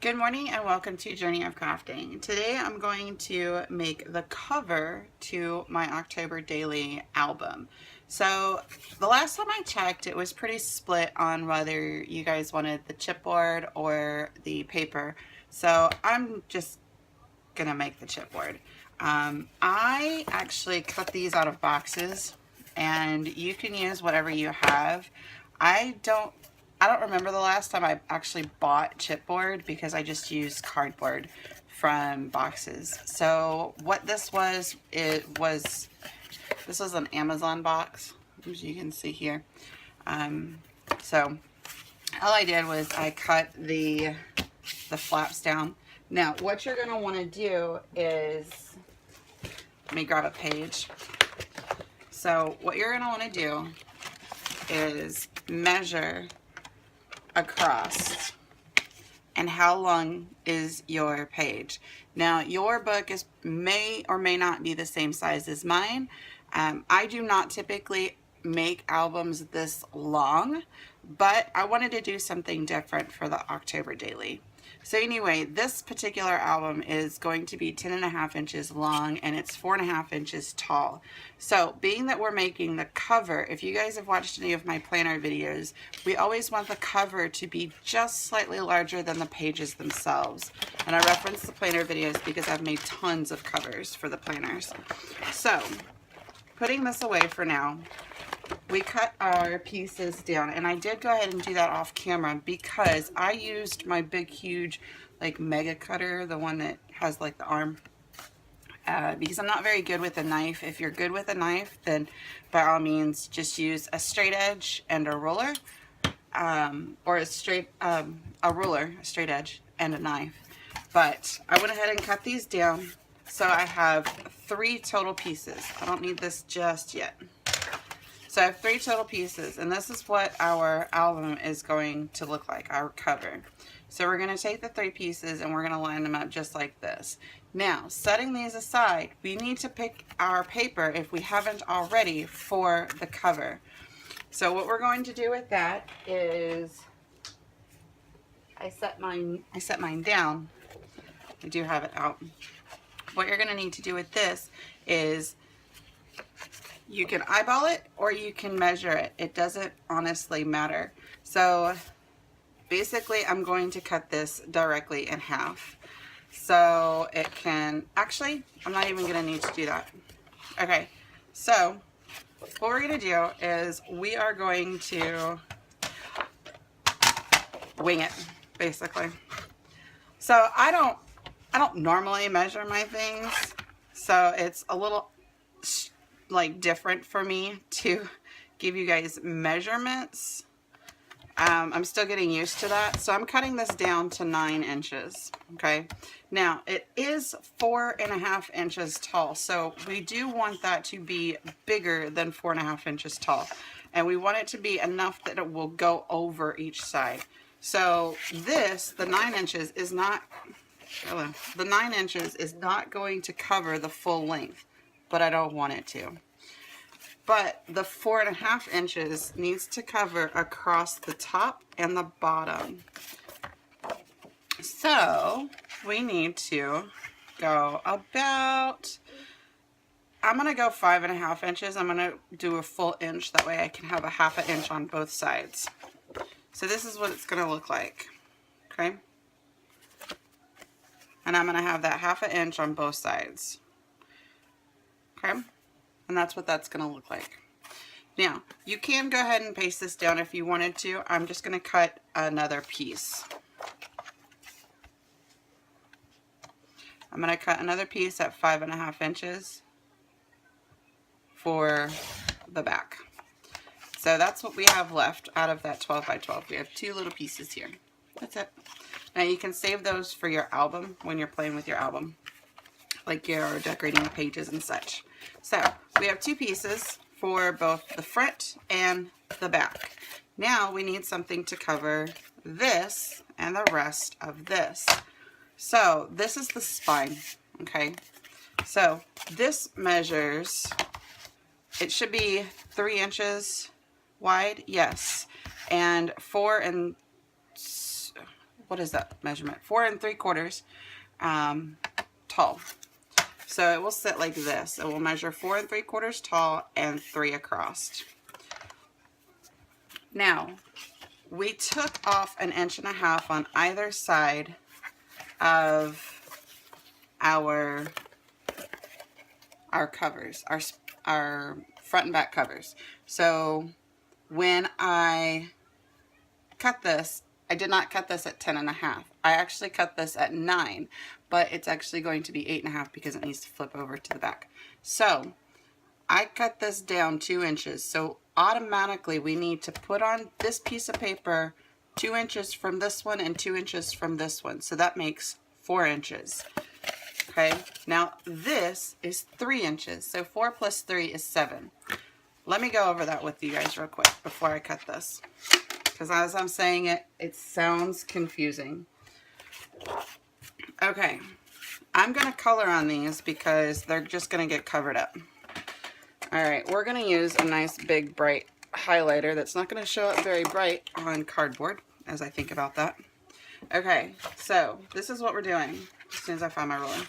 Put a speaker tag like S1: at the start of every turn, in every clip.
S1: Good morning and welcome to Journey of Crafting. Today I'm going to make the cover to my October daily album. So the last time I checked, it was pretty split on whether you guys wanted the chipboard or the paper. So I'm just gonna make the chipboard. I actually cut these out of boxes and you can use whatever you have. I don't remember the last time I actually bought chipboard because I just used cardboard from boxes. So what this was, this was an Amazon box, as you can see here. So all I did was I cut the flaps down. Now what you're going to want to do is, let me grab a page. So what you're going to want to do is measure across and how long is your page. Now your book may or may not be the same size as mine. I do not typically make albums this long, but I wanted to do something different for the October daily. So anyway, this particular album is going to be 10.5 inches long and it's 4.5 inches tall. So being that we're making the cover, if you guys have watched any of my planner videos, we always want the cover to be just slightly larger than the pages themselves. And I reference the planner videos because I've made tons of covers for the planners. So putting this away for now, we cut our pieces down, and I did go ahead and do that off camera because I used my big huge like mega cutter, the one that has like the arm, because I'm not very good with a knife. If you're good with a knife, then by all means just use a straight edge and a ruler, or a straight edge and a knife. But I went ahead and cut these down, so I have 3 total pieces. I don't need this just yet. So I have 3 total pieces, and this is what our album is going to look like, our cover. So we're going to take the 3 pieces and we're going to line them up just like this. Now, setting these aside, we need to pick our paper, if we haven't already, for the cover. So what we're going to do with that is, I set mine down. I do have it out. What you're going to need to do with this is, you can eyeball it or you can measure it. It doesn't honestly matter. So basically I'm going to cut this directly in half. So it can, actually, I'm not even going to need to do that. Okay, so what we're going to do is we are going to wing it, basically. So I don't normally measure my things, so it's a little like different for me to give you guys measurements. I'm still getting used to that, so I'm cutting this down to 9 inches. Okay, now it is 4.5 inches tall, so we do want that to be bigger than 4.5 inches tall, and we want it to be enough that it will go over each side. So this, the 9 inches is not going to cover the full length, but I don't want it to. But the 4.5 inches needs to cover across the top and the bottom. So we need to go about, I'm going to go 5.5 inches. I'm going to do a full inch. That way I can have a 1/2 inch on both sides. So this is what it's going to look like. Okay. And I'm going to have that 1/2 inch on both sides. Okay. And that's what that's going to look like. Now, you can go ahead and paste this down if you wanted to. I'm just going to cut another piece. I'm going to cut another piece at 5.5 inches for the back. So that's what we have left out of that 12 by 12. We have 2 little pieces here. That's it. Now you can save those for your album when you're playing with your album, like you're decorating the pages and such. So we have 2 pieces for both the front and the back. Now we need something to cover this and the rest of this. So this is the spine, okay? So this measures, it should be 3 inches wide, yes, and 4 what is that measurement? 4 3/4 tall. So it will sit like this. It will measure 4 3/4 tall and 3 across. Now, we took off 1.5 inches on either side of our covers, our front and back covers. So when I cut this, I did not cut this at 10.5. I actually cut this at 9, but it's actually going to be 8.5 because it needs to flip over to the back. So I cut this down 2 inches. So automatically we need to put on this piece of paper 2 inches from this one and 2 inches from this one. So that makes 4 inches. Okay, now this is 3 inches. So 4 plus 3 is 7. Let me go over that with you guys real quick before I cut this, because as I'm saying it, it sounds confusing. Okay, I'm going to color on these because they're just going to get covered up. Alright, we're going to use a nice big bright highlighter that's not going to show up very bright on cardboard as I think about that. Okay, so this is what we're doing as soon as I find my ruler.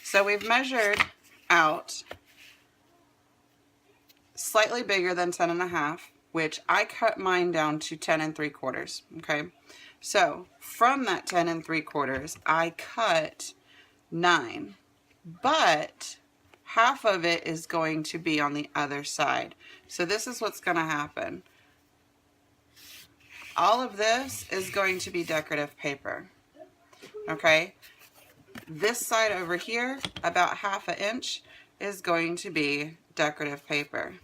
S1: So we've measured out slightly bigger than 10.5, which I cut mine down to 10 3/4. Okay, so from that 10 3/4, I cut 9, but half of it is going to be on the other side. So this is what's going to happen. All of this is going to be decorative paper. Okay, this side over here, about 1/2 inch, is going to be decorative paper.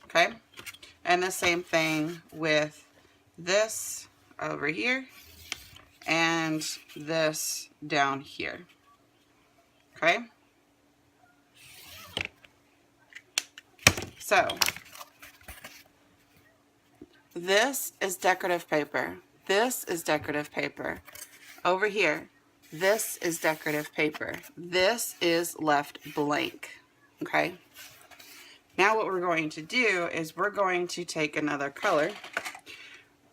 S1: Okay, and the same thing with this over here and this down here. Okay, so this is decorative paper. This is decorative paper. Over here, this is decorative paper. This is left blank. Okay, now what we're going to do is we're going to take another color,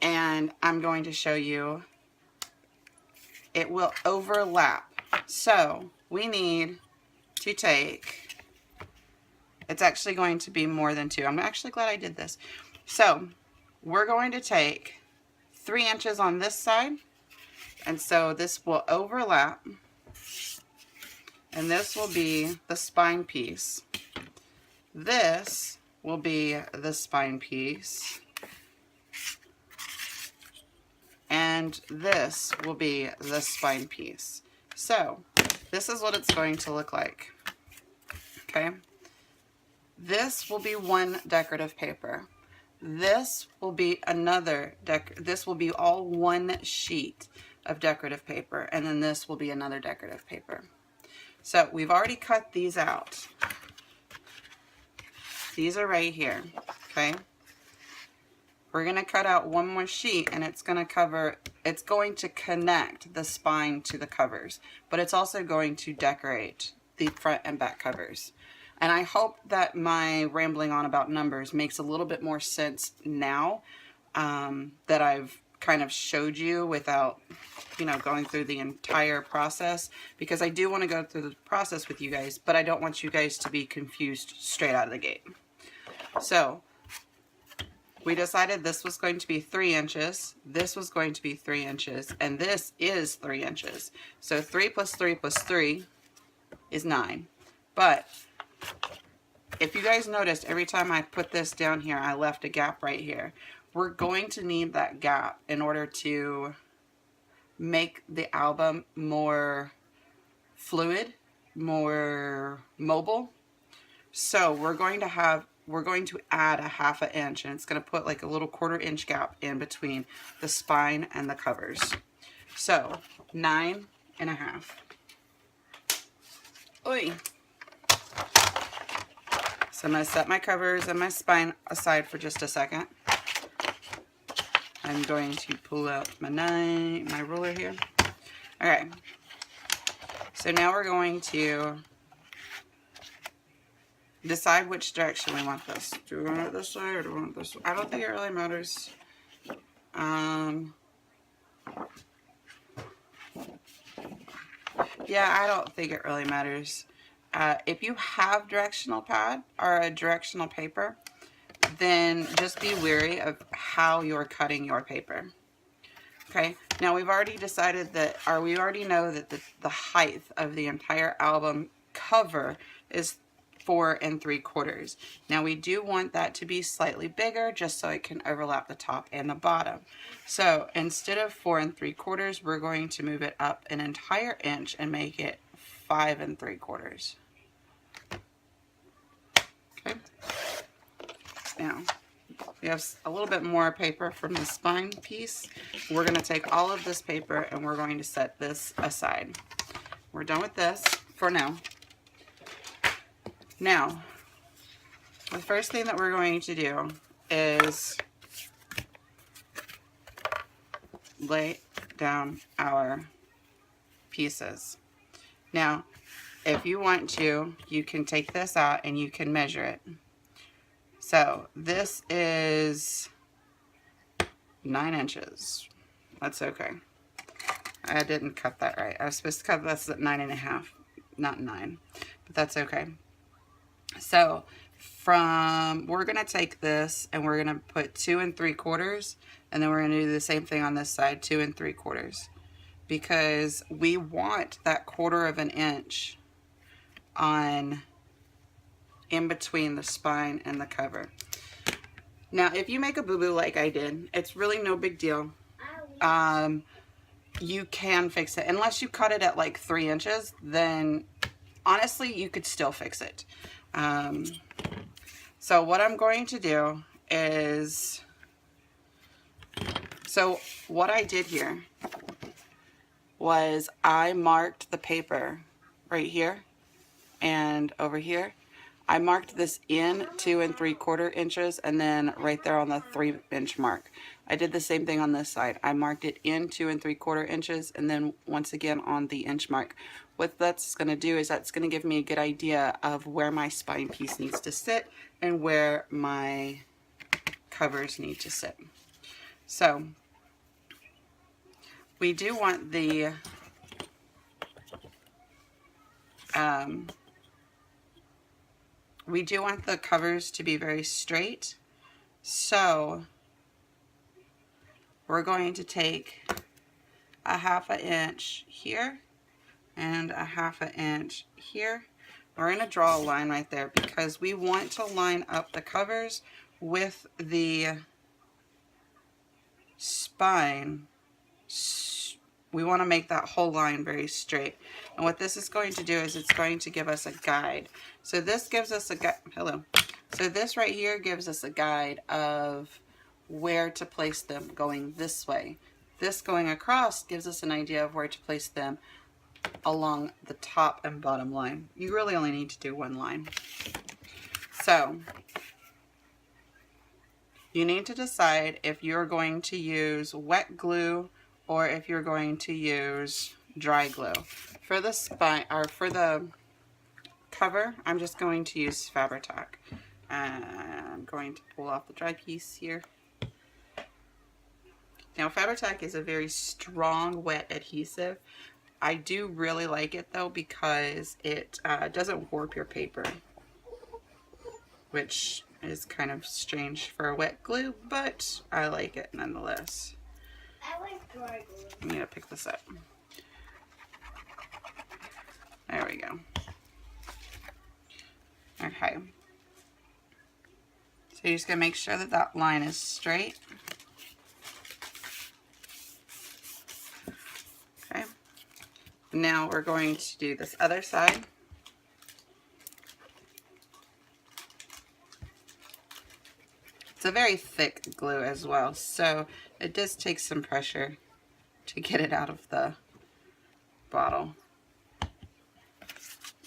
S1: and I'm going to show you it will overlap. So we need to take, it's actually going to be more than 2. I'm actually glad I did this. So we're going to take 3 inches on this side, and so this will overlap, and this will be the spine piece. This will be the spine piece, and this will be the spine piece. So this is what it's going to look like. Okay, this will be one decorative paper. This will be another this will be all one sheet of decorative paper, and then this will be another decorative paper. So we've already cut these out. These are right here. Okay, we're going to cut out one more sheet, and it's going to connect the spine to the covers, but it's also going to decorate the front and back covers. And I hope that my rambling on about numbers makes a little bit more sense now that I've kind of showed you without, you know, going through the entire process, because I do want to go through the process with you guys, but I don't want you guys to be confused straight out of the gate. So we decided this was going to be 3 inches, this was going to be 3 inches, and this is 3 inches. So 3 plus 3 plus 3 is 9. But if you guys noticed, every time I put this down here, I left a gap right here. We're going to need that gap in order to make the album more fluid, more mobile. So we're going to add a 1/2 inch, and it's going to put like a little 1/4 inch gap in between the spine and the covers. So 9.5. Oi. So I'm going to set my covers and my spine aside for just a second. I'm going to pull out my ruler here. Okay. So now we're going to decide which direction we want this. Do we want it this way or do we want it this way? I don't think it really matters. Yeah, I don't think it really matters. If you have directional pad or a directional paper, then just be wary of how you're cutting your paper. Okay, now we've already decided that, or we already know that the height of the entire album cover is 4 3/4. Now we do want that to be slightly bigger just so it can overlap the top and the bottom. So instead of 4 3/4, we're going to move it up an entire inch and make it 5 3/4. Okay. Now we have a little bit more paper from the spine piece. We're going to take all of this paper and we're going to set this aside. We're done with this for now. Now, the first thing that we're going to do is lay down our pieces. Now, if you want to, you can take this out and you can measure it. So this is 9 inches. That's okay. I didn't cut that right. I was supposed to cut this at 9.5, not 9, but that's okay. So we're going to take this and we're going to put 2 3/4, and then we're going to do the same thing on this side, 2 3/4, because we want that 1/4 of an inch in between the spine and the cover. Now, if you make a boo-boo like I did, it's really no big deal. You can fix it. Unless you cut it at like 3 inches, then honestly, you could still fix it. So what I'm going to do is, so what I did here was I marked the paper right here and over here. I marked this in 2 3/4 inches and then right there on the 3-inch mark. I did the same thing on this side. I marked it in 2 3/4 inches and then once again on the inch mark. What that's going to do is that's going to give me a good idea of where my spine piece needs to sit and where my covers need to sit. So we do want the covers to be very straight. So we're going to take a 1/2 inch here and a 1/2 inch here. We're going to draw a line right there because we want to line up the covers with the spine. We want to make that whole line very straight. And what this is going to do is it's going to give us a guide. So this gives us a guide. Hello. So this right here gives us a guide of where to place them going this way. This going across gives us an idea of where to place them along the top and bottom line. You really only need to do one line. So you need to decide if you're going to use wet glue or if you're going to use dry glue. For the spine or for the cover, I'm just going to use Fabri-Tac. I'm going to pull off the dry piece here. Now, Fabri-Tac is a very strong wet adhesive. I do really like it though because it doesn't warp your paper, which is kind of strange for a wet glue, but I like it nonetheless.
S2: I like dry glue.
S1: I need to pick this up. There we go. Okay. So you're just going to make sure that that line is straight. Okay. Now we're going to do this other side. It's a very thick glue as well, so it does take some pressure to get it out of the bottle.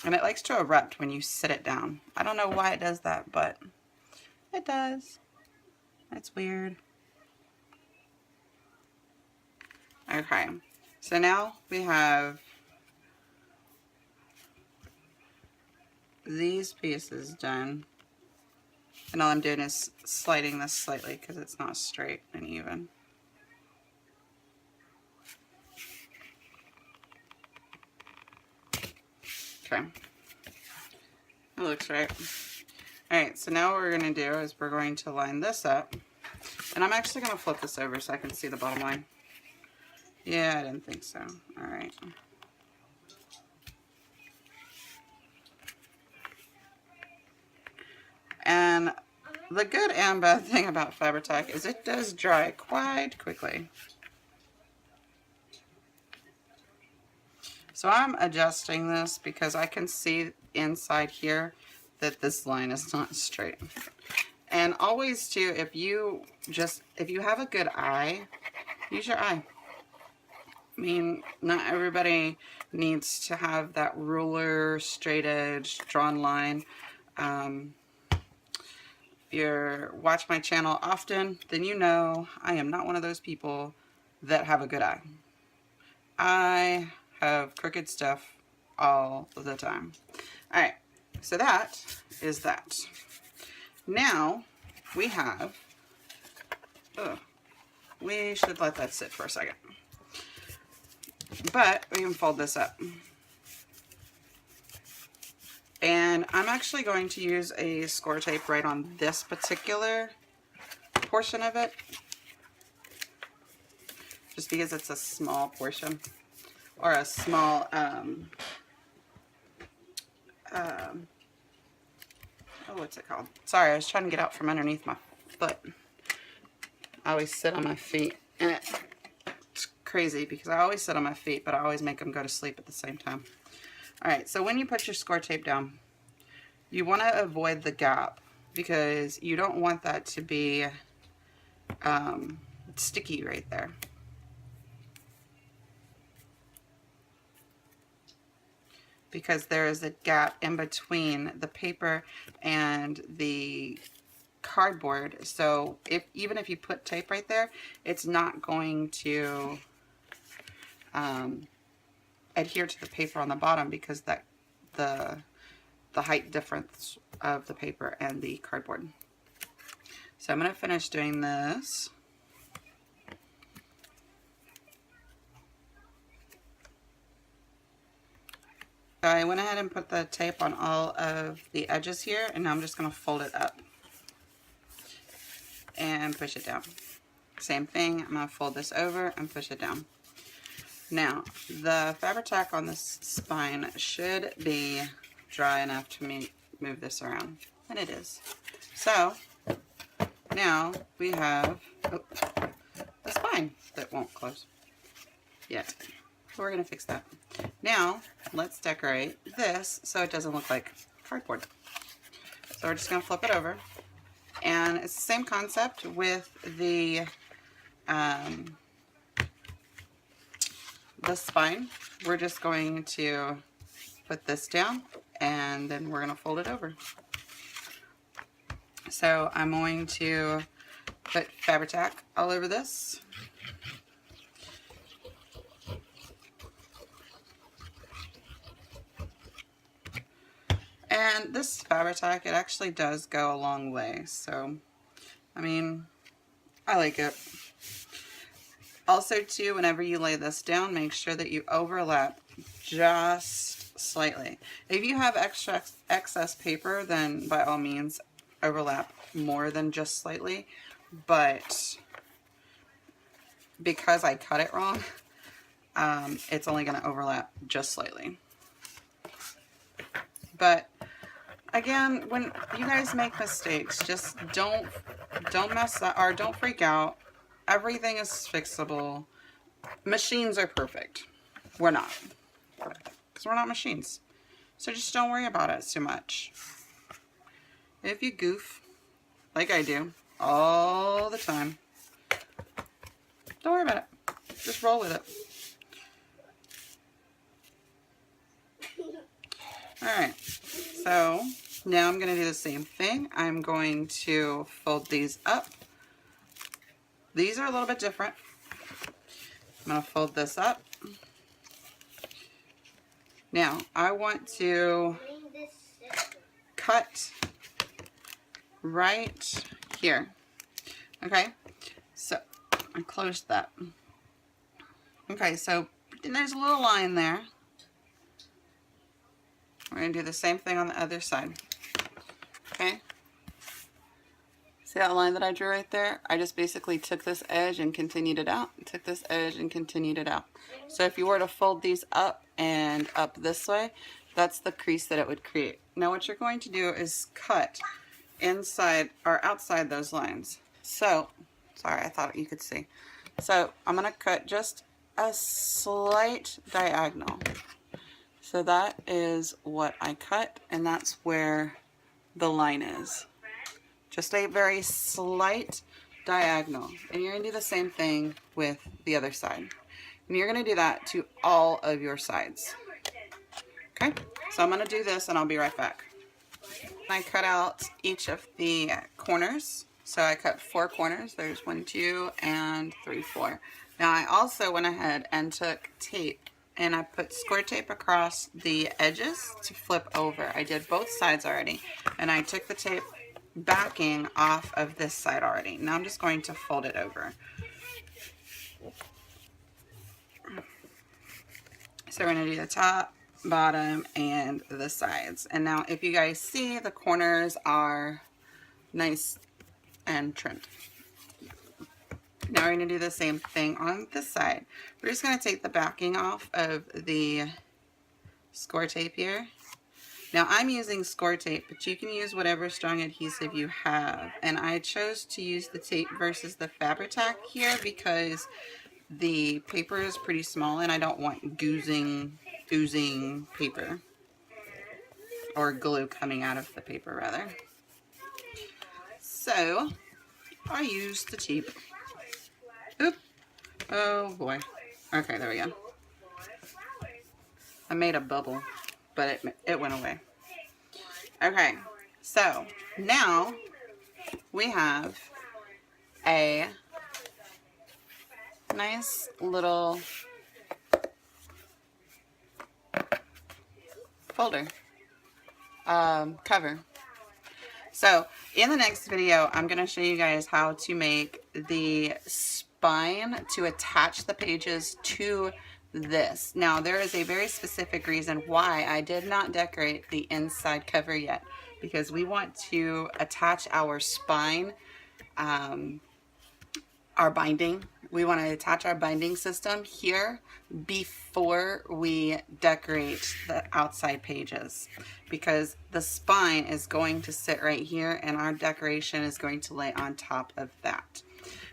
S1: And it likes to erupt when you sit it down. I don't know why it does that, but it does. That's weird. Okay, so now we have these pieces done. And all I'm doing is sliding this slightly because it's not straight and even. Okay. That looks right. Alright, so now what we're going to do is we're going to line this up. And I'm actually going to flip this over so I can see the bottom line. Yeah, I didn't think so. Alright. And the good and bad thing about Fabri-Tac is it does dry quite quickly. So I'm adjusting this because I can see inside here that this line is not straight. And always too, if you have a good eye, use your eye. I mean, not everybody needs to have that ruler, straight edge, drawn line. If you watch my channel often, then you know I am not one of those people that have a good eye. I have crooked stuff all the time. Alright, so that is that. Now we have, we should let that sit for a second. But we can fold this up. And I'm actually going to use a score tape right on this particular portion of it. Just because it's a small portion. Or a small, oh, what's it called? Sorry, I was trying to get out from underneath my foot. I always sit on my feet. And it's crazy because I always sit on my feet, but I always make them go to sleep at the same time. Alright, so when you put your score tape down, you want to avoid the gap because you don't want that to be sticky right there. Because there is a gap in between the paper and the cardboard. So even if you put tape right there, it's not going to adhere to the paper on the bottom because that the height difference of the paper and the cardboard. So I'm going to finish doing this. So I went ahead and put the tape on all of the edges here, and now I'm just going to fold it up and push it down. Same thing, I'm going to fold this over and push it down. Now, the Fabri-Tac on this spine should be dry enough to move this around, and it is. So, now we have a spine that won't close yet. We're going to fix that. Now, let's decorate this so it doesn't look like cardboard. So we're just going to flip it over. And it's the same concept with the spine. We're just going to put this down and then we're going to fold it over. So I'm going to put Fabri-Tac all over this. And this Fabri-Tac, it actually does go a long way. So, I mean, I like it. Also, too, whenever you lay this down, make sure that you overlap just slightly. If you have excess paper, then by all means, overlap more than just slightly. But because I cut it wrong, it's only going to overlap just slightly. But again, when you guys make mistakes, just don't mess up or don't freak out. Everything is fixable. Machines are perfect. We're not. Because we're not machines. So just don't worry about it too much. If you goof, like I do, all the time, don't worry about it. Just roll with it. Alright, so now I'm going to do the same thing. I'm going to fold these up. These are a little bit different. I'm going to fold this up. Now, I want to cut right here. Okay, so I closed that. Okay, so there's a little line there. We're going to do the same thing on the other side. Okay, see that line that I drew right there? I just basically took this edge and continued it out, took this edge and continued it out. So if you were to fold these up and up this way, that's the crease that it would create. Now what you're going to do is cut inside or outside those lines. So, sorry, I thought you could see. So I'm going to cut just a slight diagonal. So that is what I cut, and that's where the line is. Just a very slight diagonal. And you're going to do the same thing with the other side. And you're going to do that to all of your sides. Okay, so I'm going to do this and I'll be right back. I cut out each of the corners. So I cut 4 corners. There's 1, 2, and 3, 4. Now I also went ahead and took tape and I put score tape across the edges to flip over. I did both sides already. And I took the tape backing off of this side already. Now I'm just going to fold it over. So we're going to do the top, bottom, and the sides. And now if you guys see, the corners are nice and trimmed. Now we're going to do the same thing on this side. We're just going to take the backing off of the score tape here. Now I'm using score tape, but you can use whatever strong adhesive you have. And I chose to use the tape versus the Fabri-Tac here because the paper is pretty small and I don't want oozing paper. Or glue coming out of the paper rather. So I used the tape. Oop. Oh boy. Okay, there we go. I made a bubble, but it went away. Okay, so now we have a nice little folder cover. So in the next video, I'm going to show you guys how to make the spine to attach the pages to this. Now there is a very specific reason why I did not decorate the inside cover yet, because we want to attach our spine, our binding. We want to attach our binding system here before we decorate the outside pages, because the spine is going to sit right here and our decoration is going to lay on top of that.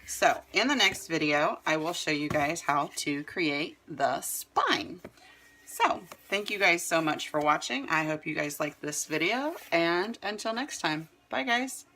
S1: So in the next video, I will show you guys how to create the spine. So thank you guys so much for watching. I hope you guys liked this video, and until next time, bye guys.